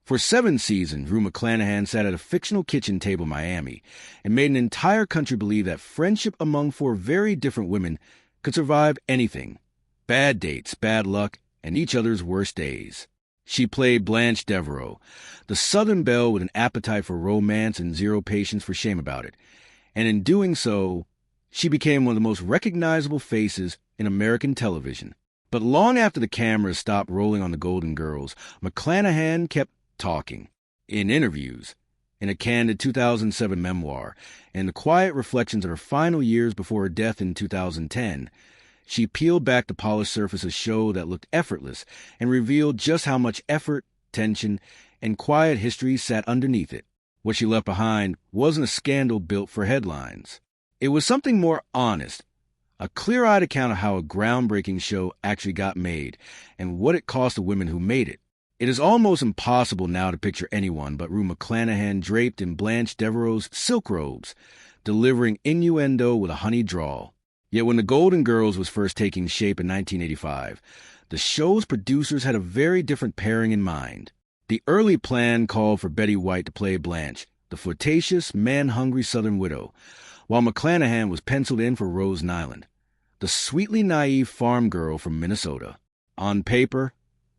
For 7 seasons, Rue McClanahan sat at a fictional kitchen table in Miami and made an entire country believe that friendship among 4 very different women could survive anything: bad dates, bad luck, and each other's worst days. She played Blanche Devereaux, the Southern belle with an appetite for romance and zero patience for shame about it. And in doing so, she became one of the most recognizable faces in American television. But long after the cameras stopped rolling on the Golden Girls, McClanahan kept talking. In interviews, in a candid 2007 memoir, and the quiet reflections of her final years before her death in 2010, she peeled back the polished surface of a show that looked effortless and revealed just how much effort, tension, and quiet history sat underneath it. What she left behind wasn't a scandal built for headlines. It was something more honest, a clear-eyed account of how a groundbreaking show actually got made and what it cost the women who made it. It is almost impossible now to picture anyone but Rue McClanahan draped in Blanche Devereaux's silk robes, delivering innuendo with a honeyed drawl. Yet when The Golden Girls was first taking shape in 1985, the show's producers had a very different pairing in mind. The early plan called for Betty White to play Blanche, the flirtatious, man-hungry Southern widow, while McClanahan was penciled in for Rose Nyland, the sweetly naive farm girl from Minnesota. On paper,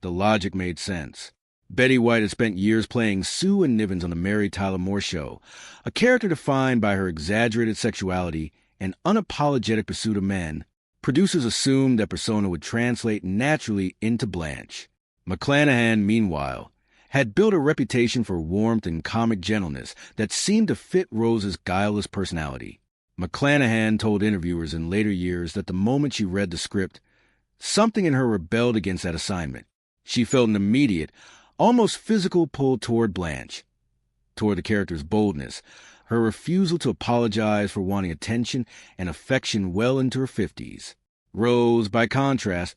the logic made sense. Betty White had spent years playing Sue and Nivens on the Mary Tyler Moore Show, a character defined by her exaggerated sexuality and unapologetic pursuit of men. Producers assumed that persona would translate naturally into Blanche. McClanahan, meanwhile, had built a reputation for warmth and comic gentleness that seemed to fit Rose's guileless personality. McClanahan told interviewers in later years that the moment she read the script, something in her rebelled against that assignment. She felt an immediate, almost physical pull toward Blanche, toward the character's boldness, her refusal to apologize for wanting attention and affection well into her 50s. Rose, by contrast,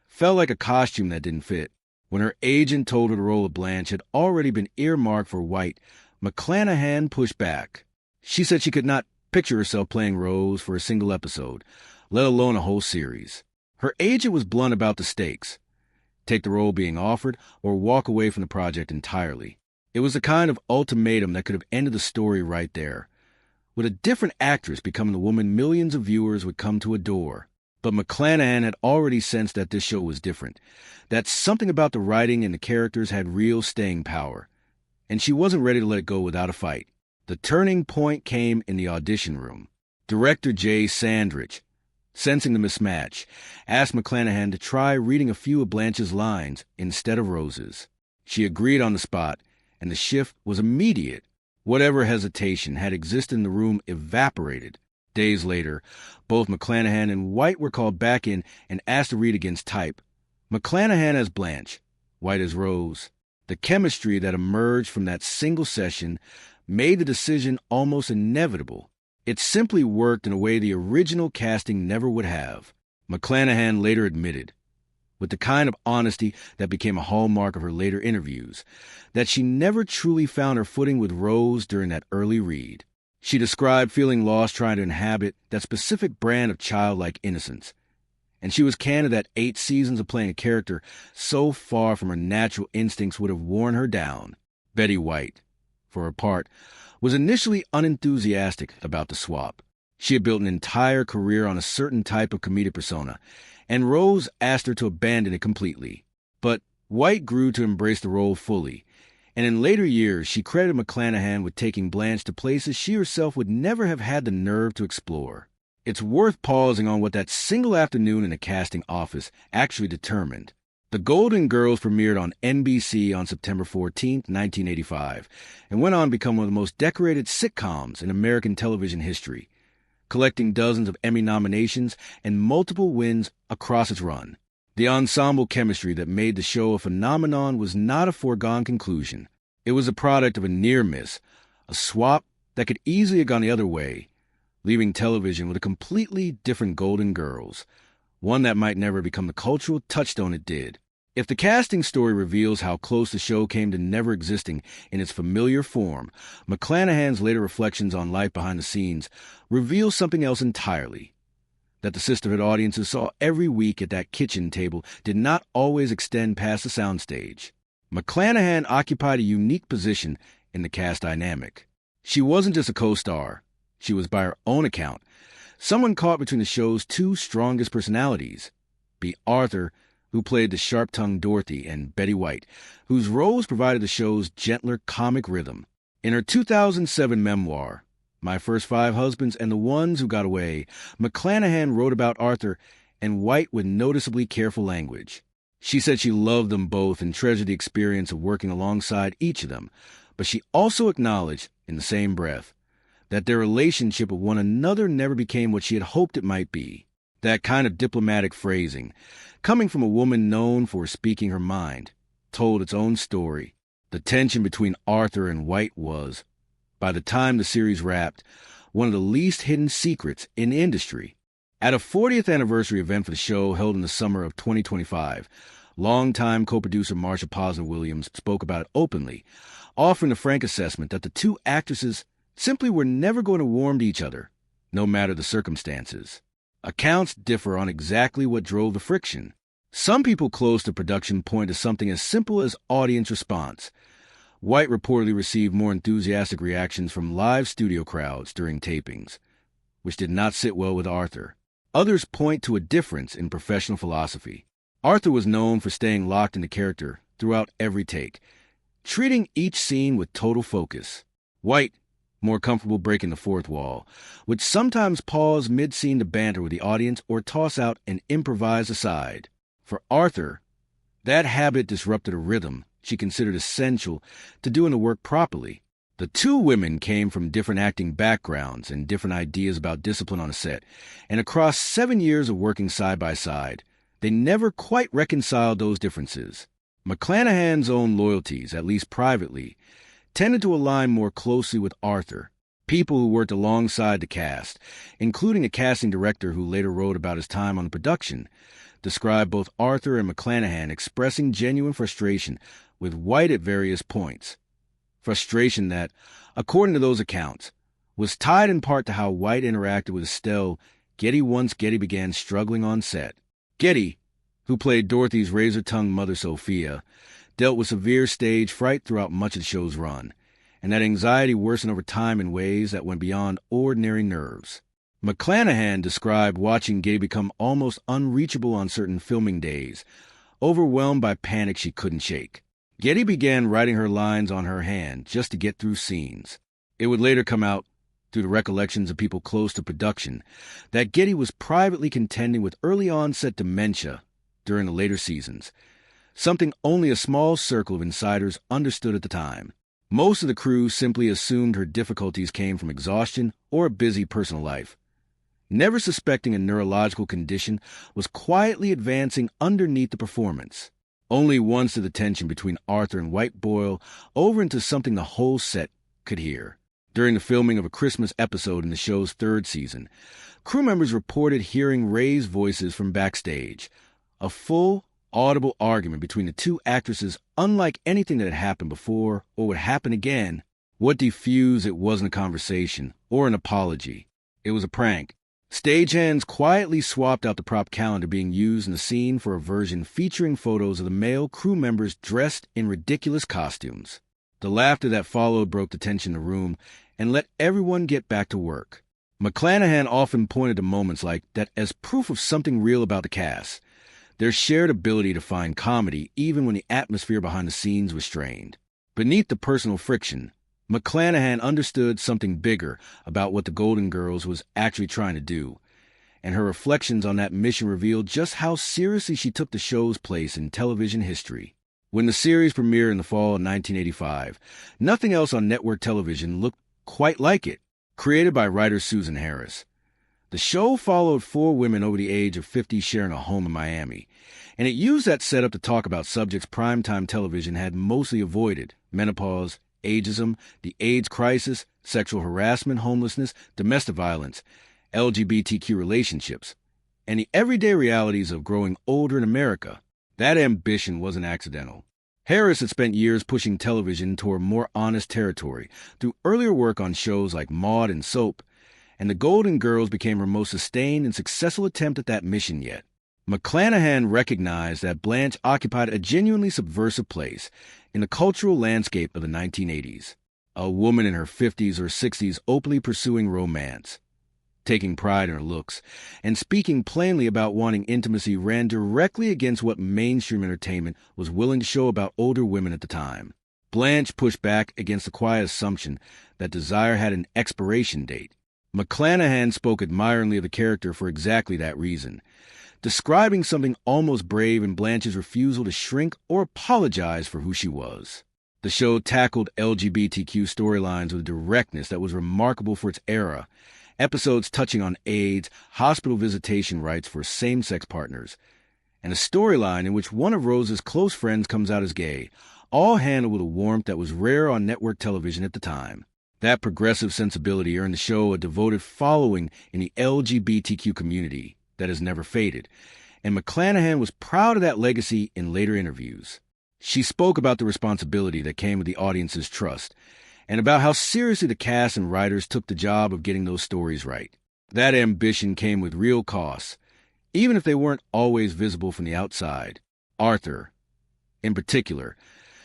felt like a costume that didn't fit. When her agent told her the role of Blanche had already been earmarked for White, McClanahan pushed back. She said she could not picture herself playing Rose for a single episode, let alone a whole series. Her agent was blunt about the stakes: take the role being offered or walk away from the project entirely. It was the kind of ultimatum that could have ended the story right there, with a different actress becoming the woman millions of viewers would come to adore. But McClanahan had already sensed that this show was different, that something about the writing and the characters had real staying power, and she wasn't ready to let it go without a fight. The turning point came in the audition room. Director Jay Sandrich, sensing the mismatch, asked McClanahan to try reading a few of Blanche's lines instead of Rose's. She agreed on the spot, and the shift was immediate. Whatever hesitation had existed in the room evaporated. Days later, both McClanahan and White were called back in and asked to read against type. McClanahan as Blanche, White as Rose. The chemistry that emerged from that single session made the decision almost inevitable. It simply worked in a way the original casting never would have. McClanahan later admitted, with the kind of honesty that became a hallmark of her later interviews, that she never truly found her footing with Rose during that early read. She described feeling lost trying to inhabit that specific brand of childlike innocence, and she was candid that 8 seasons of playing a character so far from her natural instincts would have worn her down. Betty White, for her part, was initially unenthusiastic about the swap. She had built an entire career on a certain type of comedic persona, and Rose asked her to abandon it completely. But White grew to embrace the role fully, and in later years she credited McClanahan with taking Blanche to places she herself would never have had the nerve to explore. It's worth pausing on what that single afternoon in the casting office actually determined. The Golden Girls premiered on NBC on September 14, 1985, and went on to become one of the most decorated sitcoms in American television history, collecting dozens of Emmy nominations and multiple wins across its run. The ensemble chemistry that made the show a phenomenon was not a foregone conclusion. It was a product of a near miss, a swap that could easily have gone the other way, leaving television with a completely different Golden Girls, one that might never become the cultural touchstone it did. If the casting story reveals how close the show came to never existing in its familiar form, McClanahan's later reflections on life behind the scenes reveal something else entirely. That the sisterhood audiences saw every week at that kitchen table did not always extend past the soundstage. McClanahan occupied a unique position in the cast dynamic. She wasn't just a co-star. She was, by her own account, someone caught between the show's two strongest personalities, be Arthur, who played the sharp-tongued Dorothy, and Betty White, whose roles provided the show's gentler comic rhythm. In her 2007 memoir, My First Five Husbands and the Ones Who Got Away, McClanahan wrote about Arthur and White with noticeably careful language. She said she loved them both and treasured the experience of working alongside each of them, but she also acknowledged, in the same breath, that their relationship with one another never became what she had hoped it might be. That kind of diplomatic phrasing, coming from a woman known for speaking her mind, told its own story. The tension between Arthur and White was, by the time the series wrapped, one of the least hidden secrets in the industry. At a 40th anniversary event for the show held in the summer of 2025, longtime co-producer Marsha Posner Williams spoke about it openly, offering a frank assessment that the two actresses simply were never going to warm to each other, no matter the circumstances. Accounts differ on exactly what drove the friction. Some people close to production point to something as simple as audience response. White reportedly received more enthusiastic reactions from live studio crowds during tapings, which did not sit well with Arthur. Others point to a difference in professional philosophy. Arthur was known for staying locked into character throughout every take, treating each scene with total focus. White, more comfortable breaking the fourth wall, would sometimes pause mid-scene to banter with the audience or toss out an improvised aside. For Arthur, that habit disrupted a rhythm she considered essential to doing the work properly. The two women came from different acting backgrounds and different ideas about discipline on a set, and across 7 years of working side by side, they never quite reconciled those differences. McClanahan's own loyalties, at least privately, tended to align more closely with Arthur. People who worked alongside the cast, including a casting director who later wrote about his time on the production, described both Arthur and McClanahan expressing genuine frustration with White at various points. Frustration that, according to those accounts, was tied in part to how White interacted with Estelle Getty once Getty began struggling on set. Getty, who played Dorothy's razor-tongued mother Sophia, dealt with severe stage fright throughout much of the show's run, and that anxiety worsened over time in ways that went beyond ordinary nerves. McClanahan described watching Getty become almost unreachable on certain filming days, overwhelmed by panic she couldn't shake. Getty began writing her lines on her hand just to get through scenes. It would later come out, through the recollections of people close to production, that Getty was privately contending with early-onset dementia during the later seasons, something only a small circle of insiders understood at the time. Most of the crew simply assumed her difficulties came from exhaustion or a busy personal life. Never suspecting a neurological condition was quietly advancing underneath the performance. Only once did the tension between Arthur and White boil over into something the whole set could hear. During the filming of a Christmas episode in the show's 3rd season, crew members reported hearing raised voices from backstage, a full, audible argument between the two actresses unlike anything that had happened before or would happen again. What diffused it wasn't a conversation or an apology. It was a prank. Stagehands quietly swapped out the prop calendar being used in the scene for a version featuring photos of the male crew members dressed in ridiculous costumes. The laughter that followed broke the tension in the room and let everyone get back to work. McClanahan often pointed to moments like that as proof of something real about the cast, their shared ability to find comedy even when the atmosphere behind the scenes was strained. Beneath the personal friction, McClanahan understood something bigger about what the Golden Girls was actually trying to do, and her reflections on that mission revealed just how seriously she took the show's place in television history. When the series premiered in the fall of 1985, nothing else on network television looked quite like it. Created by writer Susan Harris, the show followed 4 women over the age of 50 sharing a home in Miami, and it used that setup to talk about subjects primetime television had mostly avoided: menopause, ageism, the AIDS crisis, sexual harassment, homelessness, domestic violence, LGBTQ relationships, and the everyday realities of growing older in America. That ambition wasn't accidental. Harris had spent years pushing television toward more honest territory through earlier work on shows like Maude and Soap, and the Golden Girls became her most sustained and successful attempt at that mission yet. McClanahan recognized that Blanche occupied a genuinely subversive place in the cultural landscape of the 1980s. A woman in her 50s or 60s openly pursuing romance, taking pride in her looks, and speaking plainly about wanting intimacy ran directly against what mainstream entertainment was willing to show about older women at the time. Blanche pushed back against the quiet assumption that desire had an expiration date. McClanahan spoke admiringly of the character for exactly that reason, describing something almost brave in Blanche's refusal to shrink or apologize for who she was. The show tackled LGBTQ storylines with a directness that was remarkable for its era, episodes touching on AIDS, hospital visitation rights for same-sex partners, and a storyline in which one of Rose's close friends comes out as gay, all handled with a warmth that was rare on network television at the time. That progressive sensibility earned the show a devoted following in the LGBTQ community that has never faded, and McClanahan was proud of that legacy in later interviews. She spoke about the responsibility that came with the audience's trust, and about how seriously the cast and writers took the job of getting those stories right. That ambition came with real costs, even if they weren't always visible from the outside. Arthur, in particular,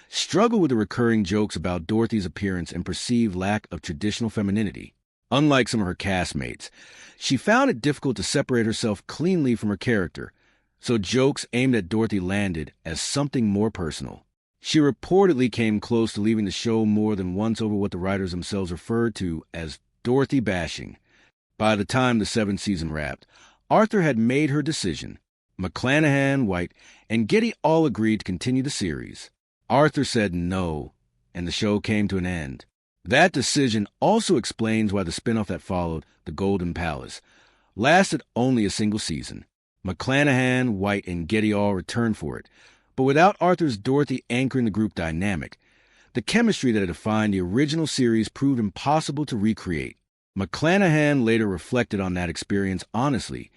struggled with the recurring jokes about Dorothy's appearance and perceived lack of traditional femininity. Unlike some of her castmates, she found it difficult to separate herself cleanly from her character, so jokes aimed at Dorothy landed as something more personal. She reportedly came close to leaving the show more than once over what the writers themselves referred to as Dorothy bashing. By the time the 7th season wrapped, Arthur had made her decision. McClanahan, White, and Getty all agreed to continue the series. Arthur said no, and the show came to an end. That decision also explains why the spinoff that followed, The Golden Palace, lasted only a single season. McClanahan, White, and Getty all returned for it, but without Arthur's Dorothy anchoring the group dynamic, the chemistry that had defined the original series proved impossible to recreate. McClanahan later reflected on that experience honestly,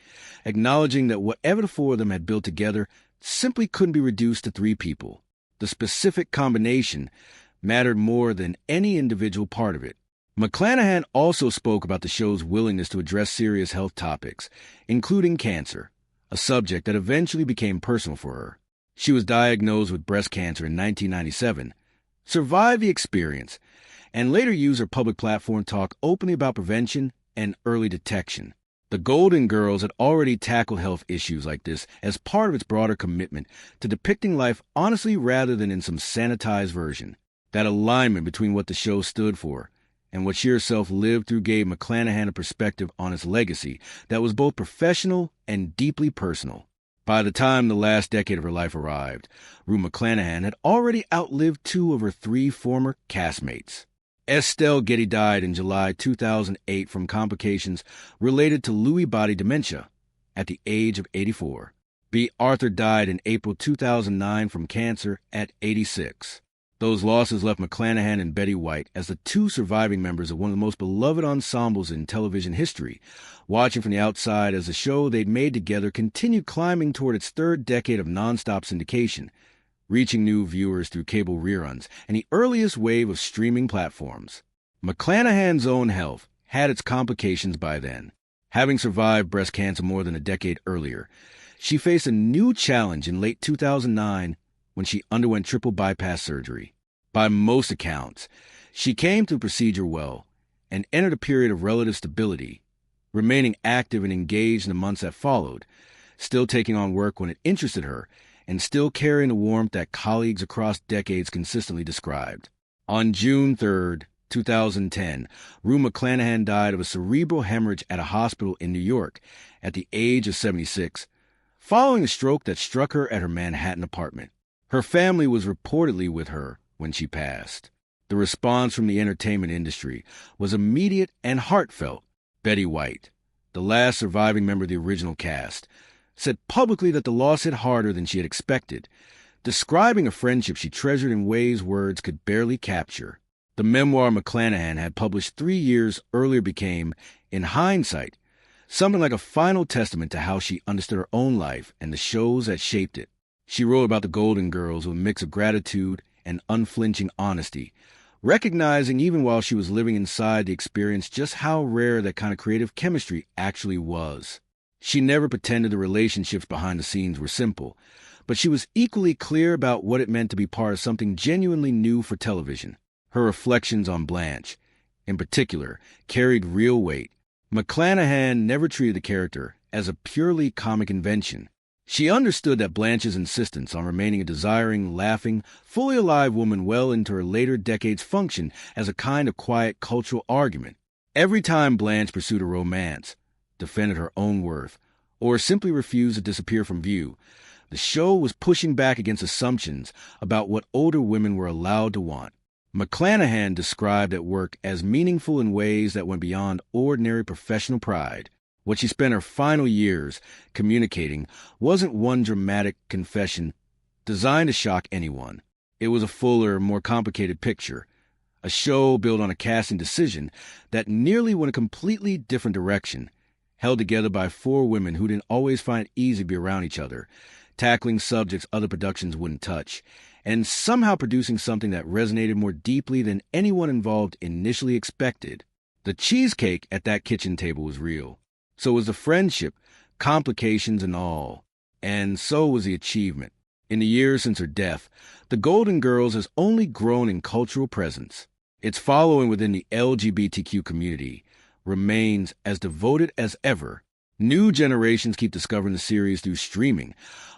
acknowledging that whatever the four of them had built together simply couldn't be reduced to 3 people. The specific combination mattered more than any individual part of it. McClanahan also spoke about the show's willingness to address serious health topics, including cancer, a subject that eventually became personal for her. She was diagnosed with breast cancer in 1997, survived the experience, and later used her public platform to talk openly about prevention and early detection. The Golden Girls had already tackled health issues like this as part of its broader commitment to depicting life honestly rather than in some sanitized version. That alignment between what the show stood for and what she herself lived through gave McClanahan a perspective on its legacy that was both professional and deeply personal. By the time the last decade of her life arrived, Rue McClanahan had already outlived 2 of her 3 former castmates. Estelle Getty died in July 2008 from complications related to Lewy body dementia at the age of 84. B. Arthur died in April 2009 from cancer at 86. Those losses left McClanahan and Betty White as the 2 surviving members of one of the most beloved ensembles in television history, watching from the outside as the show they'd made together continued climbing toward its 3rd decade of nonstop syndication, reaching new viewers through cable reruns and the earliest wave of streaming platforms. McClanahan's own health had its complications by then. Having survived breast cancer more than a decade earlier, she faced a new challenge in late 2009 when she underwent triple bypass surgery. By most accounts, she came through the procedure well and entered a period of relative stability, remaining active and engaged in the months that followed, still taking on work when it interested her, and still carrying the warmth that colleagues across decades consistently described. On June 3, 2010, Rue McClanahan died of a cerebral hemorrhage at a hospital in New York at the age of 76, following a stroke that struck her at her Manhattan apartment. Her family was reportedly with her when she passed. The response from the entertainment industry was immediate and heartfelt. Betty White, the last surviving member of the original cast, said publicly that the loss hit harder than she had expected, describing a friendship she treasured in ways words could barely capture. The memoir McClanahan had published 3 years earlier became, in hindsight, something like a final testament to how she understood her own life and the shows that shaped it. She wrote about the Golden Girls with a mix of gratitude and unflinching honesty, recognizing even while she was living inside the experience just how rare that kind of creative chemistry actually was. She never pretended the relationships behind the scenes were simple, but she was equally clear about what it meant to be part of something genuinely new for television. Her reflections on Blanche, in particular, carried real weight. McClanahan never treated the character as a purely comic invention. She understood that Blanche's insistence on remaining a desiring, laughing, fully alive woman well into her later decades functioned as a kind of quiet cultural argument. Every time Blanche pursued a romance, defended her own worth, or simply refused to disappear from view, the show was pushing back against assumptions about what older women were allowed to want. McClanahan described at work as meaningful in ways that went beyond ordinary professional pride. What she spent her final years communicating wasn't one dramatic confession designed to shock anyone. It was a fuller, more complicated picture, a show built on a casting decision that nearly went a completely different direction, held together by four women who didn't always find it easy to be around each other, tackling subjects other productions wouldn't touch, and somehow producing something that resonated more deeply than anyone involved initially expected. The cheesecake at that kitchen table was real. So was the friendship, complications and all. And so was the achievement. In the years since her death, the Golden Girls has only grown in cultural presence. Its following within the LGBTQ community remains as devoted as ever. New generations keep discovering the series through streaming,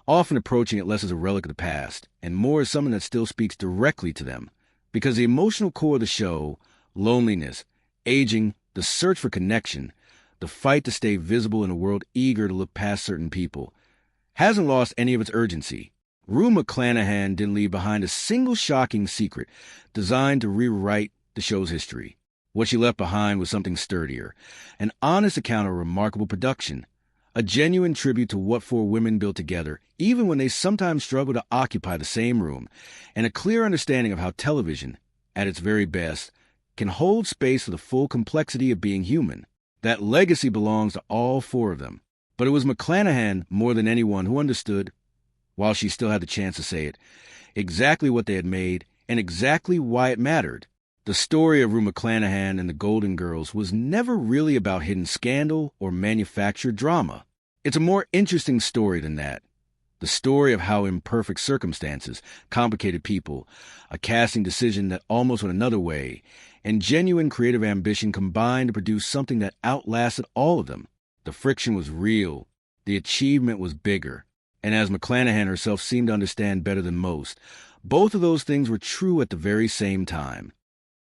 often approaching it less as a relic of the past, and more as something that still speaks directly to them. Because the emotional core of the show, loneliness, aging, the search for connection, the fight to stay visible in a world eager to look past certain people, hasn't lost any of its urgency. Rue McClanahan didn't leave behind a single shocking secret designed to rewrite the show's history. What she left behind was something sturdier, an honest account of remarkable production, a genuine tribute to what four women built together, even when they sometimes struggled to occupy the same room, and a clear understanding of how television, at its very best, can hold space for the full complexity of being human. That legacy belongs to all four of them. But it was McClanahan more than anyone who understood, while she still had the chance to say it, exactly what they had made and exactly why it mattered. The story of Rue McClanahan and the Golden Girls was never really about hidden scandal or manufactured drama. It's a more interesting story than that. The story of how imperfect circumstances, complicated people, a casting decision that almost went another way, and genuine creative ambition combined to produce something that outlasted all of them. The friction was real. The achievement was bigger. And as McClanahan herself seemed to understand better than most, both of those things were true at the very same time.